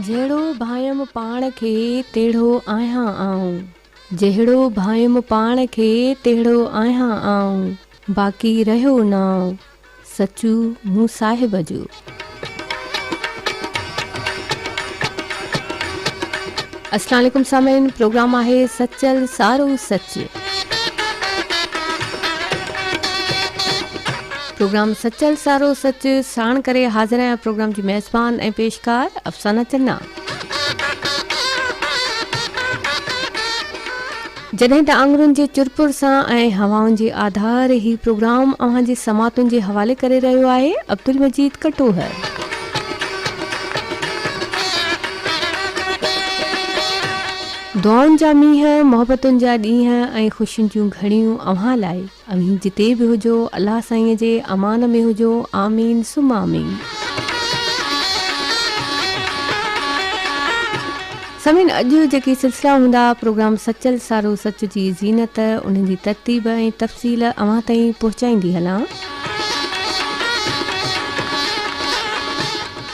जहिड़ो भायम पाण खे तेड़ो आहियां आऊं, जहिड़ो भायम पाण खे तेड़ो आहियां आऊं, बाक़ी रहियो नाऊं सचू मूं साहिब जो। अस्सलाम वालेकुम सामीन, प्रोग्राम आहे सचल सारो सच। प्रोग्राम सचल सारो सच साण करे हाज़िर आहियां प्रोग्राम जी मेज़बान ऐं पेशकार अफ़साना चन्ना। जॾहिं त आङुरुनि जे चुरपुर सां ऐं हवाउनि जे आधार ही प्रोग्राम अव्हां जे समातुनि जे हवाले करे रहियो आहे अब्दुल मजीद कटोहर। दुआउनि जा मींहं, मोहबतुनि जा ॾींहं ऐं ख़ुशियुनि जूं घड़ियूं अव्हां लाइ। अमीं जिते बि हुजो अलाह साईं जे अमान में हुजो, आमीन सुम आमीन। समीन अॼु जेकी सिलसिला हूंदा प्रोग्राम सचल सारो सच जी ज़ीनत, उन्हनि जी तरतीब ऐं तफ़सील अव्हां ताईं पहुचाईंदी हलां।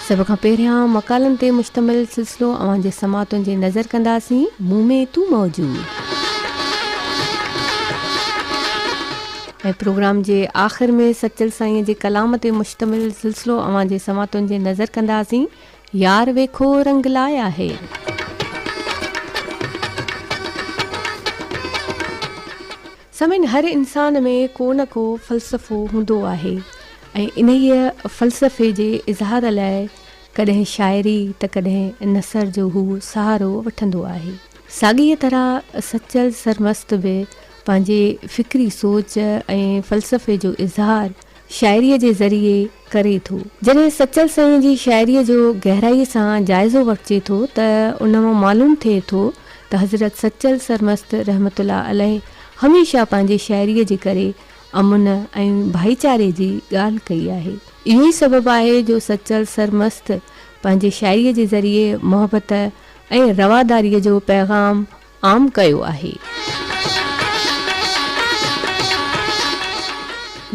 सभ खां पहिरियां मकालनि ते मुश्तमिल सिलसिलो अव्हां जे समातुनि जे नज़र कंदासीं, मूं में तूं मौजूद। ऐं प्रोग्राम जे आख़िर में सचल साईं जे कलाम ते मुश्तमिल सिलसिलो अव्हां जे समातुनि जे नज़र कंदासीं, यार वेखो रंग लाया है। समीन हर इंसान में को न को फ़लसफ़ो हूंदो आहे ऐं इन्हीअ फ़लसफ़े जे इज़हार लाइ कॾहिं शाइरी त कॾहिं नसर जो हू सहारो वठंदो आहे। साॻीअ तरह सचल सरमस्त बि पंहिंजे फ़िक्री सोच ऐं फ़लसफ़े जो इज़हार शाइरीअ जे ज़रिए करे थो। जॾहिं सचल साईं जी शाइरीअ जो गहराईअ सां जाइज़ो वठिजे थो त उन मां मालूम थिए थो त हज़रत सचल सरमस्त रहमतुल्लाह अलैह हमेशह पंहिंजे शाइरीअ जे करे अमुन ऐं भाईचारे जी ॻाल्हि कई आहे। इहो ई सबबु आहे जो सचल सरमस्त पंहिंजे शाइरीअ जे ज़रिए मोहबत ऐं रवादारीअ जो पैगाम आम कयो आहे।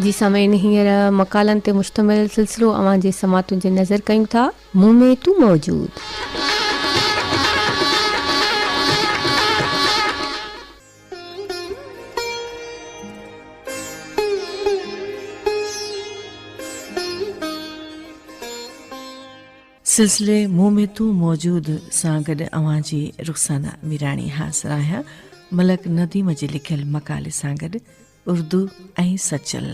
जी सामीन, हींअर मकालनि ते मुश्तमिल सिलसिलो अव्हां जे समातुनि जे नज़र कयूं था, मूं में तूं मौजूद। सिलसिले मूं में तूं मौजूद सां गॾु अव्हां जी रुख़साना मीराणी हाज़िर आहियां मलक नदीम जे लिखियल मकाले सां गॾु उर्दू ऐं सचल।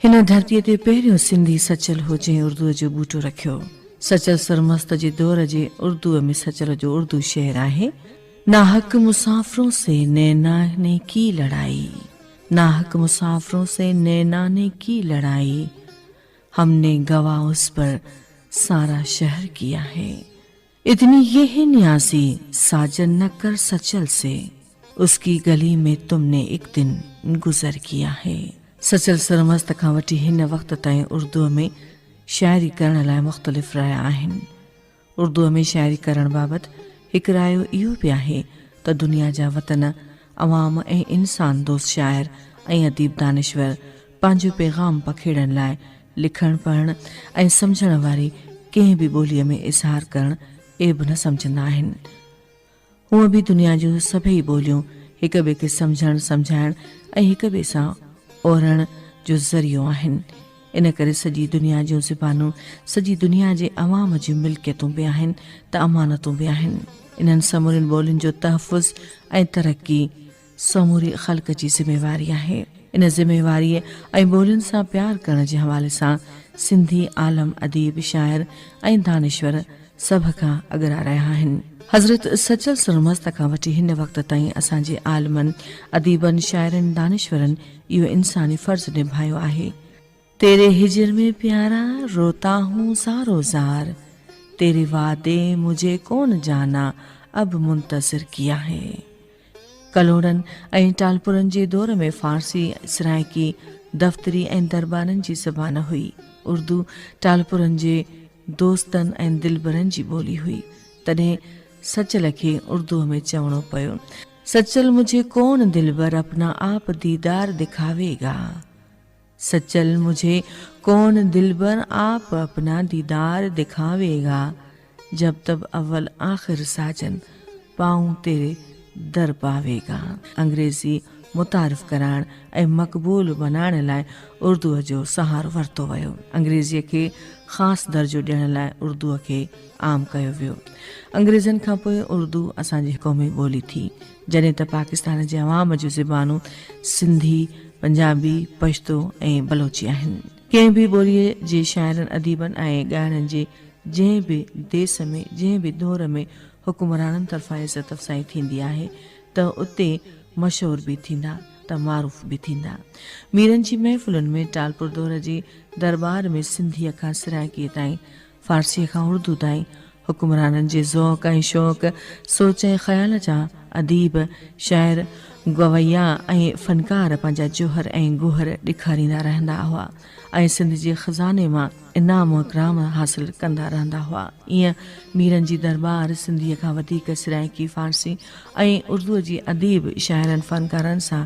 हिन धरतीअ ते पहिरियों सिंधी सचल हो जंहिं उर्दूअ जो बूटो रखियो। सचल सरमस्त जे दौर जे उर्दूअ में सचल जो उर्दू शेर आहे, नाहक मुसाफिरों से नैना ने की लड़ाई, नाहक मुसाफिरों से नैना ने की लड़ाई, हमने गवा उस पर सारा शहर किया है, इतनी ये है न्याज़ी साजन न कर सचल से, उसकी गली में तुमने एक दिन गुजर किया है। सचल सरमस्त खां वठी हिन वक़्त ताईं उर्दूअ में शाइरी करण लाइ मुख़्तलिफ़ रहिया आहिनि। उर्दूअ में शाइरी करण बाबति हिकु रायो इहो बि आहे त दुनिया जा वतन, अवाम ऐं इंसान दोस्त शाइर ऐं अदीब दानिश्वर पंहिंजो पैगाम पखेड़ण लाइ लिखण पढ़ण ऐं सम्झण वारी कंहिं बि ॿोलीअ में इज़हार करण एब न सम्झंदा आहिनि। हूअं बि दुनिया जूं सभई ॿोलियूं हिक ॿिए खे सम्झण सम्झाइण ऐं हिक ॿिए सां ओरण जो ज़रियो आहिनि। इन करे सॼी दुनिया जूं ज़बानूं सॼी दुनिया जे अवाम जूं मिल्कियतूं बि आहिनि त अमानतूं बि आहिनि। इन्हनि समूरियुनि ॿोलियुनि जो तहफ़ुज़ ऐं तरक़ी समूरी ख़ल्क़ जी ज़िमेवारी आहे। इन ज़िमेवारीअ ऐं ॿोलियुनि सां प्यार करण जे हवाले सां सिंधी आलम अदीब शाइर ऐं दानिश्वर सभ खां अॻिरा रहिया आहिनि। हज़रत सचल सरमस्त खां वठी हिन वक़्त ताईं असांजे आलमनि अदीबनि शाइरनि दानिश्वरनि इहो इंसानी फ़र्ज़ु निभायो आहे। तेरे हिजर में प्यारा रोता हूँ ज़ारो ज़ार, तेरे वादे मुझे कौन जाना अब मुंतज़िर किया है। कलोड़नि ऐं टालपुरनि जे दौर में फ़ारसी, सराइकी, दफ़्तरी ऐं दरबारनि जी ज़बान हुई। उर्दू टालपुरनि जे दोस्तनि ऐं दिलबरनि जी ॿोली हुई। तॾहिं सचल खे उर्दूअ में चवणो पियो सचल मुझे कौन दिलबर अपना आप दीदार दिखावेगा, सचल मुझे कौन दिलबर आप अपना दीदार दिखावेगा, जब तब अव्वल आखिर साजन पाऊं तेरे दर पावेगा। अंग्रेज़ी मुतारिफ़ करण ऐं मक़बूल बनाइण लाइ उर्दूअ जो सहारो वरितो वियो। अंग्रेज़ीअ खे ख़ासि दर्जो ॾियण लाइ उर्दूअ खे आम कयो वियो। अंग्रेज़नि खां पोइ उर्दू असांजी क़ौमी ॿोली थी, जॾहिं त पाकिस्तान जे अवाम जूं ज़बानूं सिंधी, पंजाबी, पश्तो ऐं बलोची आहिनि। कंहिं बि ॿोलीअ जे शाइरनि, अदीबनि ऐं ॻाइणनि जे जंहिं बि देश में, जंहिं बि दौर में हुकुमराननि तरफ़ां इज़त अफ़ज़ाई थींदी आहे त उते मशहूर बि थींदा, त मारूफ़ बि थींदा। मीरनि जी महफ़िलुनि में टालपुर दौर जी दरबार में सिंधीअ खां सिराइकीअ ताईं, फ़ारसीअ खां उर्दू ताईं हुकुमराननि जे ज़ौक़ ऐं शौक़, सोच ऐं ख़्याल जा अदीब, शाइर, गवैया ऐं फ़नकार पंहिंजा जोहर ऐं गुहर ॾेखारींदा रहंदा हुआ ऐं सिंध जे ख़ज़ाने मां इनाम इकराम हासिल कंदा रहंदा हुआ। ईअं मीरनि जी दरबार सिंधीअ खां वधीक सिराइकी फ़ारसी ऐं उर्दूअ जी अदीब, शाइरनि, फ़नकारनि सां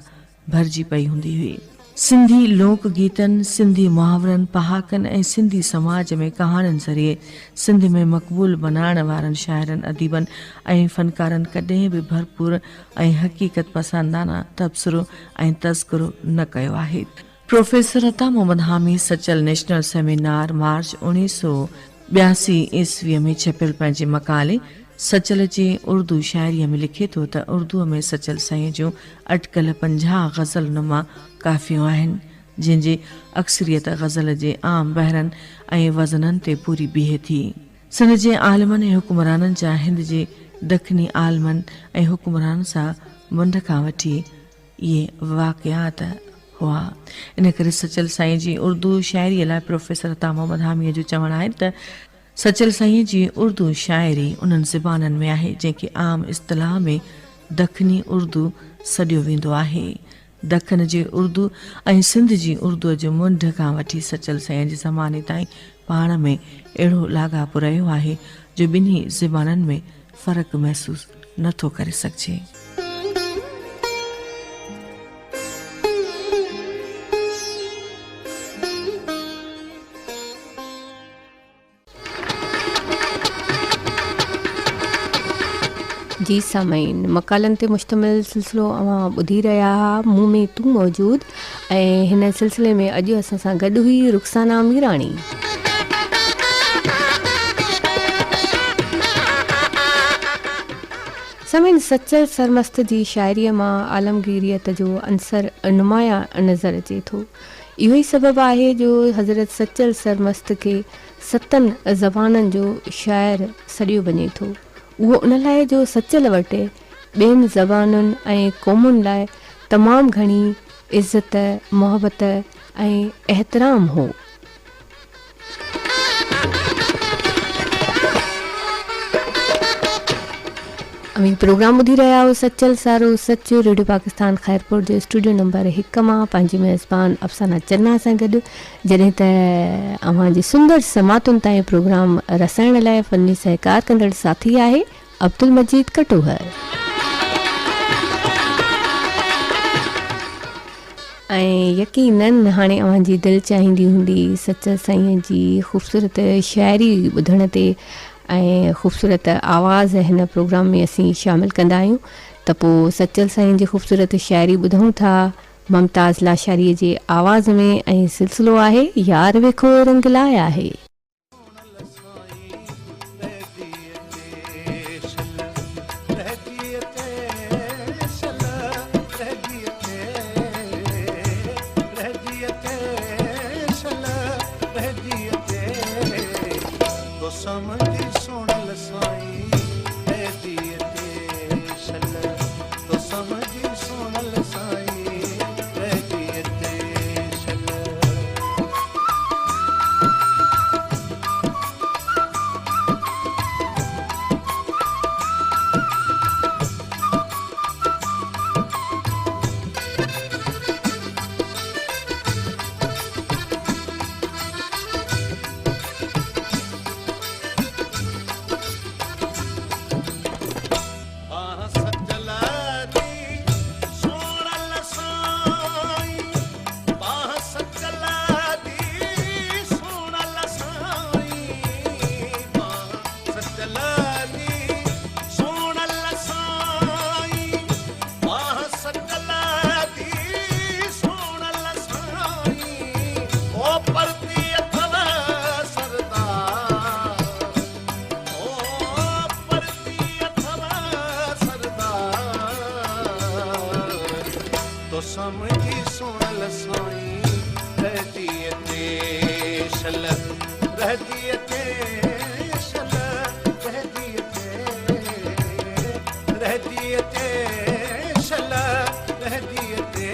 भरिजी पई हूंदी हुई। सिंधी लोक गीतनि, सिंधी मुहावरनि, पहाकनि ऐं सिंधी समाज में कहाणियुनि ज़रिए सिंध में मक़बूल बनाइण वारनि शाइरनि, अदीबनि ऐं फ़नकारनि कॾहिं बि भरपूर ऐं हक़ीक़त पसंदाना तबसरो ऐं तज़किरो न कयो आहे। प्रोफेसर अता मोहम्मद हामी सचल नेशनल सेमिनार मार्च 1982 ईस्वीअ में छपियल पंहिंजे मक़ाले सचल जे उर्दू शाइरीअ में लिखे थो त उर्दूअ में सचल साईं जूं अटकल 50 ग़ज़ल नुमा काफ़ियूं आहिनि, जंहिंजे अक्सरियत ग़ज़ल जे आम बहरनि ऐं वज़ननि ते पूरी बीहे थी। सिंध जे आलिमनि ऐं हुकुमराननि जा हिंद जे दखनी आलिमनि ऐं हुकुमराननि सां मुंड खां वठी इहे वाक़ियात हुआ। इन करे सचल साईं जी उर्दू शाइरीअ लाइ प्रोफेसर अता मोहम्मद हामीअ जो चवणु आहे त सचल साईं जी उर्दू शाइरी उन्हनि ज़बाननि में आहे जंहिंखे आम इस्तिलाह में दखनी उर्दू सॾियो वेंदो आहे। दखन जे उर्दू ऐं सिंध जी उर्दूअ जो मुंड खां वठी सचल साईं जे ज़माने ताईं पाण में अहिड़ो लाॻापो रहियो आहे जो ॿिन्ही ज़बाननि में फ़र्क़ु महसूसु नथो करे सघिजे। जी सामाइन, मकालनि ते मुश्तमिल सिलसिलो अवां ॿुधी रहिया हुआ, मूं में तूं मौजूद। ऐं हिन सिलसिले में अॼु असां सां गॾु हुई रुखसाना मीराणी। सामाइन, सचल सरमस्त जी शाइरीअ मां आलमगीरियत जो अंसर नुमाया नज़र अचे थो। इहो ई सबबु आहे जो हज़रत सचल सरमस्त खे 7 ज़बाननि जो शाइर सॾियो वञे थो। उहो उन लाइ जो सचल वटि ॿियनि ज़बानुनि ऐं क़ौमुनि लाइ तमामु घणी इज़त, मुहबत ऐं एहतराम हो। अमी प्रोग्राम ॿुधी रहिया हो सचल सारो सचो रेडियो पाकिस्तान ख़ैरपुर जे स्टूडियो नंबर 1 मां पंहिंजी मेज़बान अफ़साना चन्ना सां गॾु। जॾहिं त अव्हां जी सुंदर समातुनि ताईं प्रोग्राम रसाइण लाइ फ़नी सहकार कंदड़ साथी आहे अब्दुल मजीद कटोहर। ऐं यकीनन हाणे अव्हां जी दिलि चाहींदी हूंदी सचल साईं जी ख़ूबसूरत शाइरी ॿुधण ते ऐं ख़ूबसूरत आवाज़ हिन प्रोग्राम में असीं शामिलु कंदा आहियूं। त पोइ सचल साईं जी ख़ूबसूरत शाइरी ॿुधूं था मुमताज़ लाशारीअ जे आवाज़ में। ऐं सिलसिलो आहे यार वेखो रंग लाया आहे। समझी सुन लसाई रहती ते शल रहती ते शल रहती ते शल रहती ते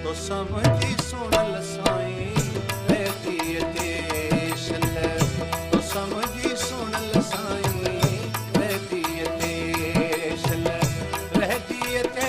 तो समझी सुन लसाई रहती ते शल तो समझी सुन लसाई रहती ते शल रहती ते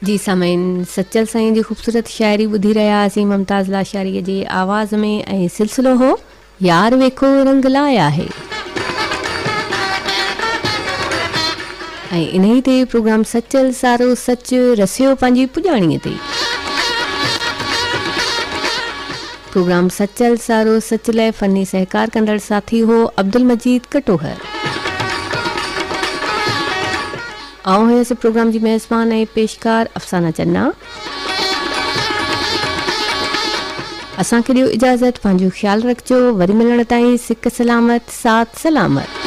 जी सामीन सचल साईं जी ख़ूबसूरत शाइरी ॿुधी रहिया हुआसीं मुमताज़ लाशारीअ जी आवाज़ में ऐं सिलसिलो हो यार वेखो रंग लाया आहे। ऐं इन ई ते प्रोग्राम सचल सारो सच रसियो पंहिंजी पुॼाणीअ ते। प्रोग्राम सचल सारो सच लाइ फ़नी सहकार कंदड़ साथी हो अब्दुल मजीद कटोहर। आऊं हुयसि प्रोग्राम जी मेज़बान ऐं पेशकार अफ़साना चन्ना। असांखे ॾियो इजाज़त, पंहिंजो ख़्यालु रखिजो, वरी मिलण ताईं सिक सलामत साथ सलामत।